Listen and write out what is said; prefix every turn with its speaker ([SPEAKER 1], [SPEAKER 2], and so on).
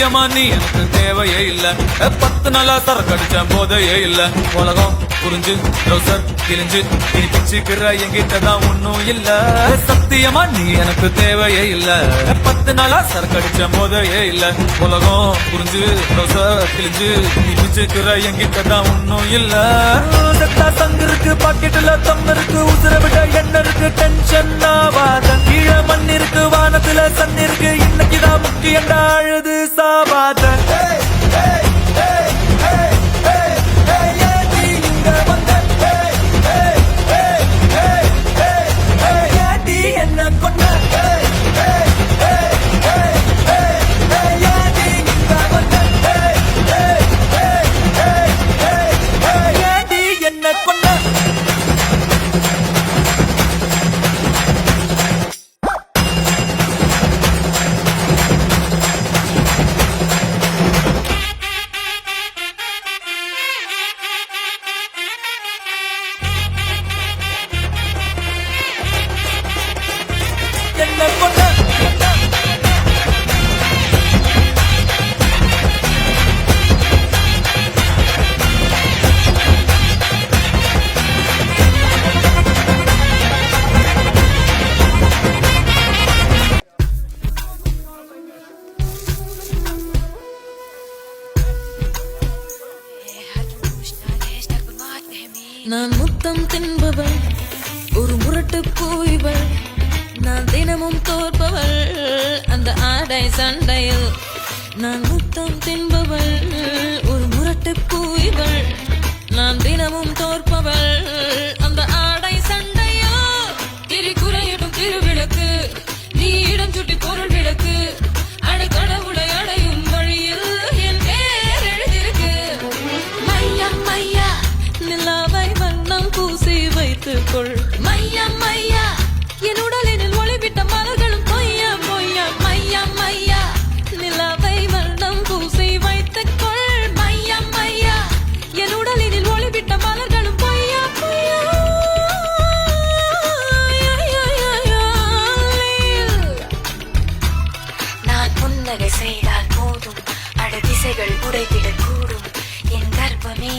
[SPEAKER 1] சத்தியமா நீ எனக்கு தேவையே இல்ல 10 நாளா சரக்கடிச்ச போதையே இல்ல உலகம் புரிஞ்சு ரோசர் கிழிஞ்சு நீ பிச்சுக்கிற என்கிட்டதான் ஒன்னும் இல்ல சத்தியமா நீ எனக்கு தேவையே இல்ல 10 நாளா சரக்கடிச்ச போதையே இல்ல உலகம் புரிஞ்சு ரோசர் கிழிஞ்சு நீ பிச்சுக்கிற என்கிட்டதான் ஒன்னும் இல்ல செத்தா சங்கு இருக்கு பாக்கெட்டுல தம் இருக்கு உசுர விட என்ன இருக்கு டென்ஷன் ஆவாத கீழே மண் இருக்கு வானத்துல சன் இருக்கு இன்னைக்குதான் முக்கியம் அழுது சாவாத
[SPEAKER 2] நான் முத்தம் தின்பவள் ஒரு முரட்டு பூய்வள் நான் தினமும் தோற்பவள் அந்த ஆடை சண்டையில் நான் முத்தம் தின்பவள் ஒரு முரட்டு பூய்வள் நான் தினமும் தோற்பவள் அந்த ஆடை சண்டையில் திரிகுறையிடும் திருவிளக்கு நீ இடம் சுட்டி பொருள் விளக்கு அடைக்கடவுளை அடையும் வழியில் என் பேர் எழுதிருக்கு மையா மையா நிலாவை வண்ணம் பூசி வைத்துக்கொள் மையா மையா என் உடலினில் ஒளிவிட்ட மலர்களும் பொய்யா பொய்யா மையா மையா நிலாவை வண்ணம் பூசி வைத்துக்கொள் மையா மையா என் உடலினில் ஒளிவிட்ட மலர்களும் பொய்யா பொய்யா நான் புன்னகை செய்தால் போதும் அட திசைகள் உடைத்திடக்கூடும் என் கர்ப்பமே